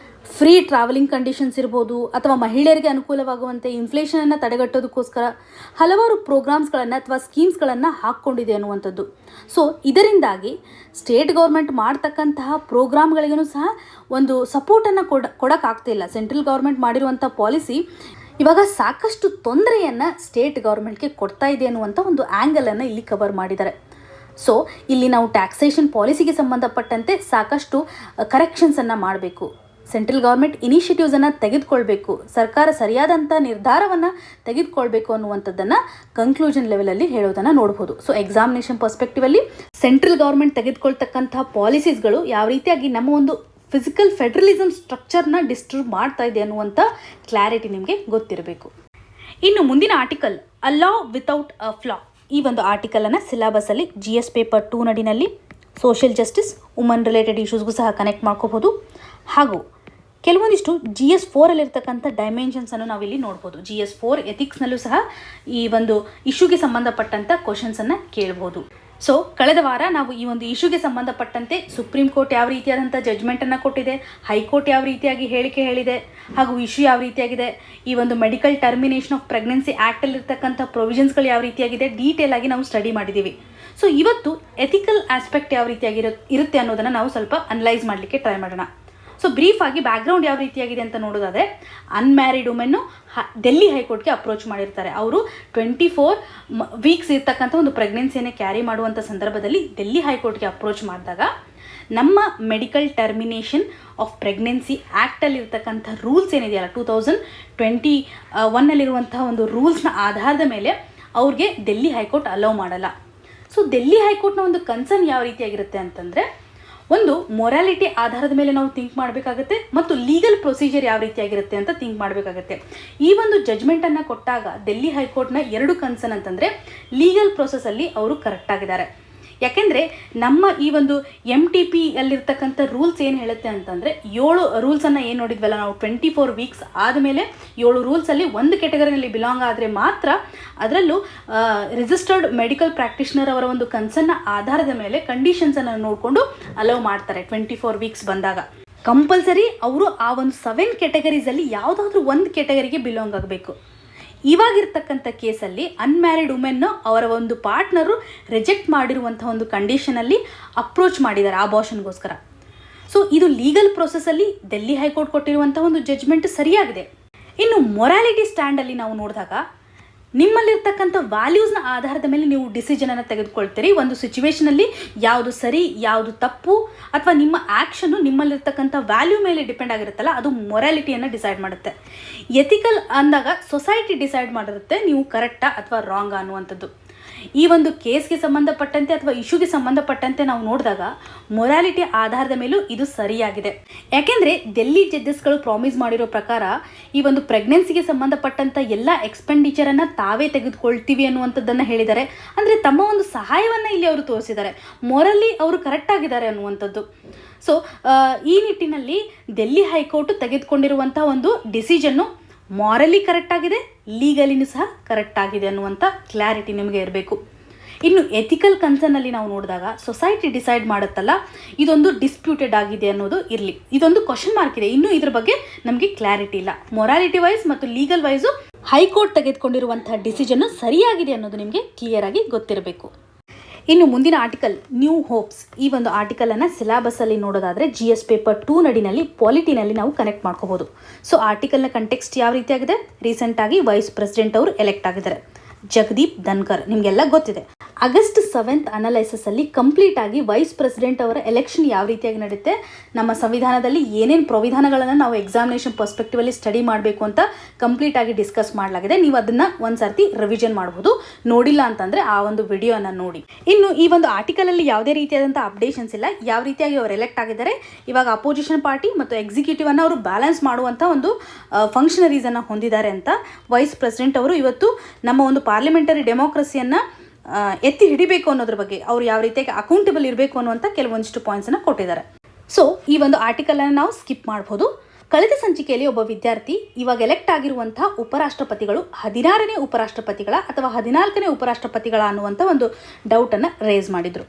ಫ್ರೀ ಟ್ರಾವೆಲಿಂಗ್ ಕಂಡೀಷನ್ಸ್ ಇರ್ಬೋದು, ಅಥವಾ ಮಹಿಳೆಯರಿಗೆ ಅನುಕೂಲವಾಗುವಂತೆ ಇನ್ಫ್ಲೇಷನನ್ನು ತಡೆಗಟ್ಟೋದಕ್ಕೋಸ್ಕರ ಹಲವಾರು ಪ್ರೋಗ್ರಾಮ್ಸ್ಗಳನ್ನು ಅಥವಾ ಸ್ಕೀಮ್ಸ್ಗಳನ್ನು ಹಾಕ್ಕೊಂಡಿದೆ ಅನ್ನುವಂಥದ್ದು. ಸೊ ಇದರಿಂದಾಗಿ ಸ್ಟೇಟ್ ಗೌರ್ಮೆಂಟ್ ಮಾಡ್ತಕ್ಕಂತಹ ಪ್ರೋಗ್ರಾಮ್ಗಳಿಗೂ ಸಹ ಒಂದು ಸಪೋರ್ಟನ್ನು ಕೊಡೋಕ್ಕಾಗ್ತಿಲ್ಲ. ಸೆಂಟ್ರಲ್ ಗೌರ್ಮೆಂಟ್ ಮಾಡಿರುವಂಥ ಪಾಲಿಸಿ ಇವಾಗ ಸಾಕಷ್ಟು ತೊಂದರೆಯನ್ನು ಸ್ಟೇಟ್ ಗೌರ್ಮೆಂಟ್ಗೆ ಕೊಡ್ತಾ ಇದೆ ಅನ್ನುವಂಥ ಒಂದು ಆ್ಯಂಗಲನ್ನು ಇಲ್ಲಿ ಕವರ್ ಮಾಡಿದ್ದಾರೆ. ಸೊ ಇಲ್ಲಿ ನಾವು ಟ್ಯಾಕ್ಸೇಷನ್ ಪಾಲಿಸಿಗೆ ಸಂಬಂಧಪಟ್ಟಂತೆ ಸಾಕಷ್ಟು ಕರೆಕ್ಷನ್ಸನ್ನು ಮಾಡಬೇಕು. ಸೆಂಟ್ರಲ್ ಗೌರ್ಮೆಂಟ್ ಇನಿಷಿಯೇಟಿವ್ಸನ್ನು ತೆಗೆದುಕೊಳ್ಬೇಕು, ಸರ್ಕಾರ ಸರಿಯಾದಂಥ ನಿರ್ಧಾರವನ್ನು ತೆಗೆದುಕೊಳ್ಬೇಕು ಅನ್ನುವಂಥದ್ದನ್ನು ಕನ್ಕ್ಲೂಷನ್ ಲೆವೆಲಲ್ಲಿ ಹೇಳೋದನ್ನು ನೋಡ್ಬೋದು. ಸೊ ಎಕ್ಸಾಮಿನೇಷನ್ ಪರ್ಸ್ಪೆಕ್ಟಿವಲ್ಲಿ ಸೆಂಟ್ರಲ್ ಗೌರ್ಮೆಂಟ್ ತೆಗೆದುಕೊಳ್ತಕ್ಕಂಥ ಪಾಲಿಸೀಸ್ಗಳು ಯಾವ ರೀತಿಯಾಗಿ ನಮ್ಮ ಒಂದು ಫಿಸಿಕಲ್ ಫೆಡರಲಿಸಮ್ ಸ್ಟ್ರಕ್ಚರ್ನ ಡಿಸ್ಟರ್ಬ್ ಮಾಡ್ತಾ ಇದೆ ಅನ್ನುವಂಥ ಕ್ಲಾರಿಟಿ ನಿಮಗೆ ಗೊತ್ತಿರಬೇಕು. ಇನ್ನು ಮುಂದಿನ article a law without a ಫ್ಲಾ. ಈ ಒಂದು ಆರ್ಟಿಕಲನ್ನು ಸಿಲೆಬಸಲ್ಲಿ GS ಪೇಪರ್ 2 ನಡಿನಲ್ಲಿ ಸೋಷಿಯಲ್ ಜಸ್ಟಿಸ್, ವುಮನ್ ರಿಲೇಟೆಡ್ ಇಶ್ಯೂಸ್ಗೂ ಸಹ ಕನೆಕ್ಟ್ ಮಾಡ್ಕೋಬೋದು. ಹಾಗೂ ಕೆಲವೊಂದಿಷ್ಟು GS 4ಅಲ್ಲಿರ್ತಕ್ಕಂಥ ಡೈಮೆನ್ಷನ್ಸನ್ನು ನಾವಿಲ್ಲಿ ನೋಡ್ಬೋದು. GS 4 ಎಥಿಕ್ಸ್ನಲ್ಲೂ ಸಹ ಈ ಒಂದು ಇಶ್ಯೂಗೆ ಸಂಬಂಧಪಟ್ಟಂಥ ಕ್ವಶನ್ಸನ್ನು ಕೇಳ್ಬೋದು. ಸೊ ಕಳೆದ ವಾರ ನಾವು ಈ ಒಂದು ಇಶ್ಯೂಗೆ ಸಂಬಂಧಪಟ್ಟಂತೆ ಸುಪ್ರೀಂ ಕೋರ್ಟ್ ಯಾವ ರೀತಿಯಾದಂಥ ಜಡ್ಜ್ಮೆಂಟನ್ನು ಕೊಟ್ಟಿದೆ, ಹೈಕೋರ್ಟ್ ಯಾವ ರೀತಿಯಾಗಿ ಹೇಳಿಕೆ ಹೇಳಿದೆ, ಹಾಗೂ ಇಶ್ಯೂ ಯಾವ ರೀತಿಯಾಗಿದೆ, ಈ ಒಂದು ಮೆಡಿಕಲ್ ಟರ್ಮಿನೇಷನ್ ಆಫ್ ಪ್ರೆಗ್ನೆನ್ಸಿ ಆ್ಯಕ್ಟಲ್ಲಿರ್ತಕ್ಕಂಥ ಪ್ರೊವಿಷನ್ಸ್ಗಳು ಯಾವ ರೀತಿಯಾಗಿದೆ ಡೀಟೇಲ್ ಆಗಿ ನಾವು ಸ್ಟಡಿ ಮಾಡಿದ್ದೀವಿ. ಸೊ ಇವತ್ತು ಎಥಿಕಲ್ ಆಸ್ಪೆಕ್ಟ್ ಯಾವ ರೀತಿಯಾಗಿ ಇರುತ್ತೆ ಅನ್ನೋದನ್ನು ನಾವು ಸ್ವಲ್ಪ ಅನಲೈಸ್ ಮಾಡಲಿಕ್ಕೆ ಟ್ರೈ ಮಾಡೋಣ. ಸೊ ಬ್ರೀಫ್ ಆಗಿ ಬ್ಯಾಕ್ಗ್ರೌಂಡ್ ಯಾವ ರೀತಿಯಾಗಿದೆ ಅಂತ ನೋಡೋದಾದರೆ, ಅನ್ಮ್ಯಾರಿಡ್ ವುಮೆನ್ನು ಡೆಲ್ಲಿ ಹೈಕೋರ್ಟ್ಗೆ ಅಪ್ರೋಚ್ ಮಾಡಿರ್ತಾರೆ. ಅವರು 24 ವೀಕ್ಸ್ ಇರ್ತಕ್ಕಂಥ ಒಂದು ಪ್ರೆಗ್ನೆನ್ಸಿಯನ್ನು ಕ್ಯಾರಿ ಮಾಡುವಂಥ ಸಂದರ್ಭದಲ್ಲಿ ಡೆಲ್ಲಿ ಹೈಕೋರ್ಟ್ಗೆ ಅಪ್ರೋಚ್ ಮಾಡಿದಾಗ ನಮ್ಮ ಮೆಡಿಕಲ್ ಟರ್ಮಿನೇಷನ್ ಆಫ್ ಪ್ರೆಗ್ನೆನ್ಸಿ ಆ್ಯಕ್ಟಲ್ಲಿರ್ತಕ್ಕಂಥ ರೂಲ್ಸ್ ಏನಿದೆಯಲ್ಲ 2021ನಲ್ಲಿರುವಂಥ ಒಂದು ರೂಲ್ಸ್ನ ಆಧಾರದ ಮೇಲೆ ಅವ್ರಿಗೆ ಡೆಲ್ಲಿ ಹೈಕೋರ್ಟ್ ಅಲೌ ಮಾಡಲ್ಲ. ಸೊ ಡೆಲ್ಲಿ ಹೈಕೋರ್ಟ್ನ ಒಂದು ಕನ್ಸರ್ನ್ ಯಾವ ರೀತಿಯಾಗಿರುತ್ತೆ ಅಂತಂದರೆ, ಒಂದು ಮೊರಾಲಿಟಿ ಆಧಾರದ ಮೇಲೆ ನಾವು ಥಿಂಕ್ ಮಾಡಬೇಕಾಗುತ್ತೆ ಮತ್ತು ಲೀಗಲ್ ಪ್ರೊಸೀಜರ್ ಯಾವ ರೀತಿಯಾಗಿರುತ್ತೆ ಅಂತ ಥಿಂಕ್ ಮಾಡಬೇಕಾಗುತ್ತೆ. ಈ ಒಂದು ಜಡ್ಜ್ಮೆಂಟನ್ನು ಕೊಟ್ಟಾಗ ಡೆಲ್ಲಿ ಹೈಕೋರ್ಟ್ನ 2 ಕನ್ಸರ್ನ್ ಅಂತಂದರೆ ಲೀಗಲ್ ಪ್ರೊಸೆಸಲ್ಲಿ ಅವರು ಕರೆಕ್ಟಾಗಿದ್ದಾರೆ. ಯಾಕೆಂದರೆ ನಮ್ಮ ಈ ಒಂದು MTP ಅಲ್ಲಿರ್ತಕ್ಕಂಥ ರೂಲ್ಸ್ ಏನು ಹೇಳುತ್ತೆ ಅಂತಂದರೆ, 7 ರೂಲ್ಸನ್ನು ಏನು ನೋಡಿದ್ವಲ್ಲ ನಾವು 24 ವೀಕ್ಸ್ ಆದಮೇಲೆ 7 ರೂಲ್ಸಲ್ಲಿ ಒಂದು ಕೆಟಗರಿನಲ್ಲಿ ಬಿಲಾಂಗ್ ಆದರೆ ಮಾತ್ರ ಅದರಲ್ಲೂ ರಿಜಿಸ್ಟರ್ಡ್ ಮೆಡಿಕಲ್ ಪ್ರಾಕ್ಟಿಷನರ್ ಅವರ ಒಂದು ಕನ್ಸರ್ನ್ನ ಆಧಾರದ ಮೇಲೆ ಕಂಡೀಷನ್ಸನ್ನು ನೋಡಿಕೊಂಡು ಅಲೌ ಮಾಡ್ತಾರೆ. 24 ವೀಕ್ಸ್ ಬಂದಾಗ ಕಂಪಲ್ಸರಿ ಅವರು ಆ ಒಂದು 7 ಕೆಟಗರೀಸಲ್ಲಿ ಯಾವುದಾದ್ರೂ ಒಂದು ಕೆಟಗರಿಗೆ ಬಿಲಾಂಗ್ ಆಗಬೇಕು. ಇವಾಗಿರ್ತಕ್ಕಂಥ ಕೇಸಲ್ಲಿ ಅನ್ಮ್ಯಾರಿಡ್ ವುಮೆನ್ನು ಅವರ ಒಂದು ಪಾರ್ಟ್ನರು ರಿಜೆಕ್ಟ್ ಮಾಡಿರುವಂಥ ಒಂದು ಕಂಡೀಷನಲ್ಲಿ ಅಪ್ರೋಚ್ ಮಾಡಿದ್ದಾರೆ ಅಬಾರ್ಷನ್ಗೋಸ್ಕರ. ಸೊ ಇದು ಲೀಗಲ್ ಪ್ರೊಸೆಸಲ್ಲಿ ಡೆಲ್ಲಿ ಹೈಕೋರ್ಟ್ ಕೊಟ್ಟಿರುವಂಥ ಒಂದು ಜಡ್ಜ್ಮೆಂಟ್ ಸರಿಯಾಗಿದೆ. ಇನ್ನು ಮೊರಾಲಿಟಿ ಸ್ಟ್ಯಾಂಡಲ್ಲಿ ನಾವು ನೋಡಿದಾಗ ನಿಮ್ಮಲ್ಲಿರ್ತಕ್ಕಂಥ ವ್ಯಾಲ್ಯೂಸ್ನ ಆಧಾರದ ಮೇಲೆ ನೀವು ಡಿಸಿಷನನ್ನು ತೆಗೆದುಕೊಳ್ತೀರಿ. ಒಂದು ಸಿಚುವೇಷನಲ್ಲಿ ಯಾವುದು ಸರಿ ಯಾವುದು ತಪ್ಪು ಅಥವಾ ನಿಮ್ಮ ಆ್ಯಕ್ಷನ್ನು ನಿಮ್ಮಲ್ಲಿರ್ತಕ್ಕಂಥ ವ್ಯಾಲ್ಯೂ ಮೇಲೆ ಡಿಪೆಂಡ್ ಆಗಿರುತ್ತಲ್ಲ, ಅದು ಮೊರಾಲಿಟಿಯನ್ನು ಡಿಸೈಡ್ ಮಾಡುತ್ತೆ. ಎಥಿಕಲ್ ಅಂದಾಗ ಸೊಸೈಟಿ ಡಿಸೈಡ್ ಮಾಡಿರುತ್ತೆ ನೀವು ಕರೆಕ್ಟಾ ಅಥವಾ ರಾಂಗಾ ಅನ್ನುವಂಥದ್ದು. ಈ ಒಂದು ಕೇಸ್ಗೆ ಸಂಬಂಧಪಟ್ಟಂತೆ ಅಥವಾ ಇಶ್ಯೂಗೆ ಸಂಬಂಧಪಟ್ಟಂತೆ ನಾವು ನೋಡಿದಾಗ ಮೊರಾಲಿಟಿ ಆಧಾರದ ಮೇಲೂ ಇದು ಸರಿಯಾಗಿದೆ. ಯಾಕೆಂದರೆ ಡೆಲ್ಲಿ ಜಡ್ಜಸ್ಗಳು ಪ್ರಾಮಿಸ್ ಮಾಡಿರೋ ಪ್ರಕಾರ ಈ ಒಂದು ಪ್ರೆಗ್ನೆನ್ಸಿಗೆ ಸಂಬಂಧಪಟ್ಟಂಥ ಎಲ್ಲ ಎಕ್ಸ್ಪೆಂಡಿಚರನ್ನು ತಾವೇ ತೆಗೆದುಕೊಳ್ತೀವಿ ಅನ್ನುವಂಥದ್ದನ್ನು ಹೇಳಿದ್ದಾರೆ. ಅಂದರೆ ತಮ್ಮ ಒಂದು ಸಹಾಯವನ್ನು ಇಲ್ಲಿ ಅವರು ತೋರಿಸಿದ್ದಾರೆ. ಮೊರಲಿ ಅವರು ಕರೆಕ್ಟಾಗಿದ್ದಾರೆ ಅನ್ನುವಂಥದ್ದು. ಸೊ ಈ ನಿಟ್ಟಿನಲ್ಲಿ ಡೆಲ್ಲಿ ಹೈಕೋರ್ಟ್ ತೆಗೆದುಕೊಂಡಿರುವಂಥ ಒಂದು ಡಿಸಿಷನ್ನು ಮಾರಲಿ ಕರೆಕ್ಟ್ ಆಗಿದೆ, ಲೀಗಲಿನೂ ಸಹ ಕರೆಕ್ಟ್ ಆಗಿದೆ ಅನ್ನುವಂಥ ಕ್ಲಾರಿಟಿ ನಿಮಗೆ ಇರಬೇಕು. ಇನ್ನು ಎಥಿಕಲ್ ಕನ್ಸರ್ನಲ್ಲಿ ನಾವು ನೋಡಿದಾಗ ಸೊಸೈಟಿ ಡಿಸೈಡ್ ಮಾಡುತ್ತಲ್ಲ, ಇದೊಂದು ಡಿಸ್ಪ್ಯೂಟೆಡ್ ಆಗಿದೆ ಅನ್ನೋದು ಇರಲಿ. ಇದೊಂದು ಕ್ವಶನ್ ಮಾರ್ಕ್ ಇದೆ. ಇನ್ನೂ ಇದ್ರ ಬಗ್ಗೆ ನಮಗೆ ಕ್ಲಾರಿಟಿ ಇಲ್ಲ. ಮೊರಾಲಿಟಿ ವೈಸ್ ಮತ್ತು ಲೀಗಲ್ ವೈಸು ಹೈಕೋರ್ಟ್ ತೆಗೆದುಕೊಂಡಿರುವಂಥ ಡಿಸಿಷನ್ನು ಸರಿಯಾಗಿದೆ ಅನ್ನೋದು ನಿಮಗೆ ಕ್ಲಿಯರ್ ಆಗಿ ಗೊತ್ತಿರಬೇಕು. ಇನ್ನು ಮುಂದಿನ ಆರ್ಟಿಕಲ್ ನ್ಯೂ ಹೋಪ್ಸ್. ಈ ಒಂದು ಆರ್ಟಿಕಲನ್ನು ಸಿಲೆಬಸ್ಸಲ್ಲಿ ನೋಡೋದಾದರೆ GS ಪೇಪರ್ 2 ನಡಿನಲ್ಲಿ ಪಾಲಿಟಿನಲ್ಲಿ ನಾವು ಕನೆಕ್ಟ್ ಮಾಡ್ಕೋಬೋದು. ಸೊ ಆರ್ಟಿಕಲ್ನ ಕಂಟೆಕ್ಸ್ಟ್ ಯಾವ ರೀತಿಯಾಗಿದೆ? ರೀಸೆಂಟಾಗಿ ವೈಸ್ ಪ್ರೆಸಿಡೆಂಟ್ ಅವರು ಎಲೆಕ್ಟ್ ಆಗಿದ್ದಾರೆ, ಜಗದೀಪ್ ಧನ್ಕರ್, ನಿಮಗೆಲ್ಲ ಗೊತ್ತಿದೆ. ಆಗಸ್ಟ್ 7th ಅನಲೈಸಸಲ್ಲಿ ಕಂಪ್ಲೀಟ್ ಆಗಿ ವೈಸ್ ಪ್ರೆಸಿಡೆಂಟ್ ಅವರ ಎಲೆಕ್ಷನ್ ಯಾವ ರೀತಿಯಾಗಿ ನಡೆಯುತ್ತೆ, ನಮ್ಮ ಸಂವಿಧಾನದಲ್ಲಿ ಏನೇನು ಪ್ರವಿಧಾನಗಳನ್ನು ನಾವು ಎಕ್ಸಾಮಿನೇಷನ್ ಪರ್ಸ್ಪೆಕ್ಟಿವಲ್ಲಿ ಸ್ಟಡಿ ಮಾಡಬೇಕು ಅಂತ ಕಂಪ್ಲೀಟ್ ಆಗಿ ಡಿಸ್ಕಸ್ ಮಾಡಲಾಗಿದೆ. ನೀವು ಅದನ್ನು ಒಂದು ಸರ್ತಿ ರಿವಿಷನ್ ಮಾಡ್ಬೋದು. ನೋಡಿಲ್ಲ ಅಂತಂದರೆ ಆ ಒಂದು ವಿಡಿಯೋನ ನೋಡಿ. ಇನ್ನು ಈ ಒಂದು ಆರ್ಟಿಕಲಲ್ಲಿ ಯಾವುದೇ ರೀತಿಯಾದಂಥ ಅಪ್ಡೇಷನ್ಸ್ ಇಲ್ಲ. ಯಾವ ರೀತಿಯಾಗಿ ಅವರು ಎಲೆಕ್ಟ್ ಆಗಿದ್ದಾರೆ, ಇವಾಗ ಅಪೋಸಿಷನ್ ಪಾರ್ಟಿ ಮತ್ತು ಎಕ್ಸಿಕ್ಯೂಟಿವನ್ನು ಅವರು ಬ್ಯಾಲೆನ್ಸ್ ಮಾಡುವಂಥ ಒಂದು ಫಂಕ್ಷನರೀಸನ್ನು ಹೊಂದಿದ್ದಾರೆ ಅಂತ ವೈಸ್ ಪ್ರೆಸಿಡೆಂಟ್ ಅವರು ಇವತ್ತು ನಮ್ಮ ಒಂದು ಪಾರ್ಲಿಮೆಂಟರಿ ಡೆಮೋಕ್ರಸಿಯನ್ನು ಎತ್ತಿ ಹಿಡಿಬೇಕು ಅನ್ನೋದ್ರ ಬಗ್ಗೆ ಅವರು ಯಾವ ರೀತಿಯಾಗಿ ಅಕೌಂಟೇಬಲ್ ಇರಬೇಕು ಅನ್ನುವಂಥ ಕೆಲವೊಂದಿಷ್ಟು ಪಾಯಿಂಟ್ಸನ್ನು ಕೊಟ್ಟಿದ್ದಾರೆ. ಸೊ ಈ ಒಂದು ಆರ್ಟಿಕಲನ್ನು ನಾವು ಸ್ಕಿಪ್ ಮಾಡ್ಬೋದು. ಕಳೆದ ಸಂಚಿಕೆಯಲ್ಲಿ ಒಬ್ಬ ವಿದ್ಯಾರ್ಥಿ ಇವಾಗ ಎಲೆಕ್ಟ್ ಆಗಿರುವಂಥ ಉಪರಾಷ್ಟ್ರಪತಿಗಳು 16ನೇ ಉಪರಾಷ್ಟ್ರಪತಿಗಳ ಅಥವಾ 14ನೇ ಉಪರಾಷ್ಟ್ರಪತಿಗಳ ಅನ್ನುವಂಥ ಒಂದು ಡೌಟನ್ನು ರೇಸ್ ಮಾಡಿದರು.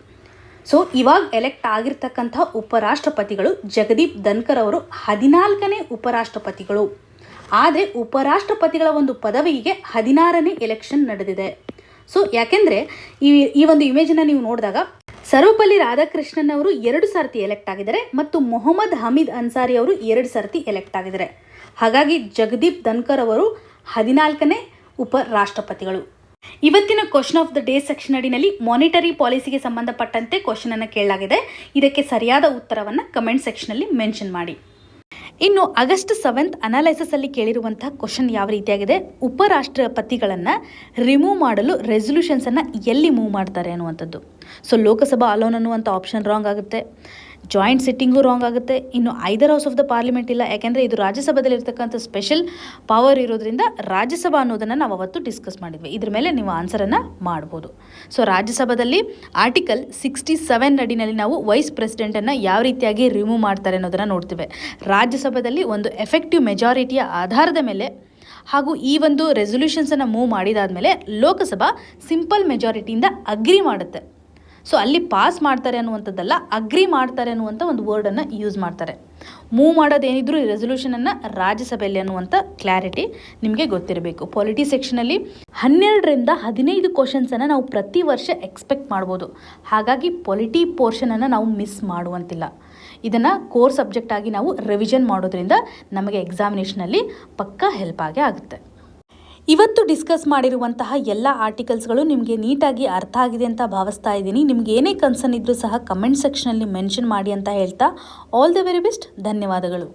ಸೊ ಇವಾಗ ಎಲೆಕ್ಟ್ ಆಗಿರ್ತಕ್ಕಂಥ ಉಪರಾಷ್ಟ್ರಪತಿಗಳು ಜಗದೀಪ್ ಧನ್ಕರ್ ಅವರು 14ನೇ ಉಪರಾಷ್ಟ್ರಪತಿಗಳು. ಆದರೆ ಉಪರಾಷ್ಟ್ರಪತಿಗಳ ಒಂದು ಪದವಿಗೆ 16ನೇ ಎಲೆಕ್ಷನ್ ನಡೆದಿದೆ. ಸೊ ಯಾಕೆಂದರೆ ಈ ಒಂದು ಇಮೇಜನ್ನು ನೀವು ನೋಡಿದಾಗ ಸರ್ವಪಲ್ಲಿ ರಾಧಾಕೃಷ್ಣನ್ ಅವರು 2 ಸರ್ತಿ ಎಲೆಕ್ಟ್ ಆಗಿದ್ದಾರೆ ಮತ್ತು ಮೊಹಮ್ಮದ್ ಹಮೀದ್ ಅನ್ಸಾರಿ ಅವರು 2 ಸರ್ತಿ ಎಲೆಕ್ಟ್ ಆಗಿದ್ದಾರೆ. ಹಾಗಾಗಿ ಜಗದೀಪ್ ಧನ್ಕರ್ ಅವರು 14ನೇ ಉಪರಾಷ್ಟ್ರಪತಿಗಳು. ಇವತ್ತಿನ question of the day section ಅಡಿನಲ್ಲಿ ಮಾನಿಟರಿ ಪಾಲಿಸಿಗೆ ಸಂಬಂಧಪಟ್ಟಂತೆ ಕ್ವಶನನ್ನು ಕೇಳಲಾಗಿದೆ. ಇದಕ್ಕೆ ಸರಿಯಾದ ಉತ್ತರವನ್ನು ಕಮೆಂಟ್ ಸೆಕ್ಷನಲ್ಲಿ ಮೆನ್ಷನ್ ಮಾಡಿ. ಇನ್ನು ಆಗಸ್ಟ್ 7th ಅನಾಲೈಸಸಲ್ಲಿ ಕೇಳಿರುವಂಥ ಕ್ವಶನ್ ಯಾವ ರೀತಿಯಾಗಿದೆ, ಉಪರಾಷ್ಟ್ರಪತಿಗಳನ್ನು ರಿಮೂವ್ ಮಾಡಲು ರೆಸೊಲ್ಯೂಷನ್ಸನ್ನು ಎಲ್ಲಿ ಮೂವ್ ಮಾಡ್ತಾರೆ ಅನ್ನುವಂಥದ್ದು. ಸೊ ಲೋಕಸಭಾ ಅಲೋನ್ ಅನ್ನುವಂಥ ಆಪ್ಷನ್ ರಾಂಗ್ ಆಗುತ್ತೆ, ಜಾಯಿಂಟ್ ಸಿಟ್ಟಿಂಗು ರಾಂಗ್ ಆಗುತ್ತೆ. ಇನ್ನು ಐದರ್ ಹೌಸ್ ಆಫ್ ದ ಪಾರ್ಲಿಮೆಂಟ್ ಇಲ್ಲ, ಯಾಕೆಂದರೆ ಇದು ರಾಜ್ಯಸಭೆಯಲ್ಲಿ ಇರ್ತಕ್ಕಂಥ ಸ್ಪೆಷಲ್ ಪವರ್ ಇರೋದ್ರಿಂದ ರಾಜ್ಯಸಭಾ ಅನ್ನೋದನ್ನು ನಾವು ಅವತ್ತು ಡಿಸ್ಕಸ್ ಮಾಡಿದ್ವಿ. ಇದ್ರ ಮೇಲೆ ನೀವು ಆನ್ಸರನ್ನು ಮಾಡ್ಬೋದು. ಸೊ ರಾಜ್ಯಸಭಾದಲ್ಲಿ ಆರ್ಟಿಕಲ್ 67 ಅಡಿನಲ್ಲಿ ನಾವು ವೈಸ್ ಪ್ರೆಸಿಡೆಂಟನ್ನು ಯಾವ ರೀತಿಯಾಗಿ ರಿಮೂವ್ ಮಾಡ್ತಾರೆ ಅನ್ನೋದನ್ನು ನೋಡ್ತೀವಿ. ರಾಜ್ಯಸಭೆಯಲ್ಲಿ ಒಂದು ಎಫೆಕ್ಟಿವ್ ಮೆಜಾರಿಟಿಯ ಆಧಾರದ ಮೇಲೆ ಹಾಗೂ ಈ ಒಂದು ರೆಸೊಲ್ಯೂಷನ್ಸನ್ನು ಮೂವ್ ಮಾಡಿದಾದಮೇಲೆ ಲೋಕಸಭಾ ಸಿಂಪಲ್ ಮೆಜಾರಿಟಿಯಿಂದ ಅಗ್ರಿ ಮಾಡುತ್ತೆ. ಸೊ ಅಲ್ಲಿ ಪಾಸ್ ಮಾಡ್ತಾರೆ ಅನ್ನುವಂಥದ್ದಲ್ಲ, ಅಗ್ರಿ ಮಾಡ್ತಾರೆ ಅನ್ನುವಂಥ ಒಂದು ವರ್ಡನ್ನು ಯೂಸ್ ಮಾಡ್ತಾರೆ. ಮೂವ್ ಮಾಡೋದೇನಿದ್ರು ಈ ರೆಸೊಲ್ಯೂಷನನ್ನು ರಾಜ್ಯಸಭೆಯಲ್ಲಿ ಅನ್ನುವಂಥ ಕ್ಲಾರಿಟಿ ನಿಮಗೆ ಗೊತ್ತಿರಬೇಕು. ಪಾಲಿಟಿ ಸೆಕ್ಷನಲ್ಲಿ 12ರಿಂದ 15 ಕ್ವಶನ್ಸನ್ನು ನಾವು ಪ್ರತಿ ವರ್ಷ ಎಕ್ಸ್ಪೆಕ್ಟ್ ಮಾಡ್ಬೋದು. ಹಾಗಾಗಿ ಪಾಲಿಟಿ ಪೋರ್ಷನನ್ನು ನಾವು ಮಿಸ್ ಮಾಡುವಂತಿಲ್ಲ. ಇದನ್ನು ಕೋರ್ ಸಬ್ಜೆಕ್ಟ್ ಆಗಿ ನಾವು ರಿವಿಷನ್ ಮಾಡೋದ್ರಿಂದ ನಮಗೆ ಎಕ್ಸಾಮಿನೇಷನಲ್ಲಿ ಪಕ್ಕಾ ಹೆಲ್ಪ್ ಆಗೇ ಆಗುತ್ತೆ. ಇವತ್ತು ಡಿಸ್ಕಸ್ ಮಾಡಿರುವಂತಹ ಎಲ್ಲ ಆರ್ಟಿಕಲ್ಸ್ಗಳು ನಿಮಗೆ ನೀಟಾಗಿ ಅರ್ಥ ಆಗಿದೆ ಅಂತ ಭಾವಿಸ್ತಾ ಇದ್ದೀನಿ. ನಿಮ್ಗೆ ಏನೇ ಕನ್ಸರ್ನ್ ಇದ್ದರೂ ಸಹ ಕಮೆಂಟ್ ಸೆಕ್ಷನಲ್ಲಿ ಮೆನ್ಷನ್ ಮಾಡಿ ಅಂತ ಹೇಳ್ತಾ ಆಲ್ ದ ವೆರಿ ಬೆಸ್ಟ್. ಧನ್ಯವಾದಗಳು.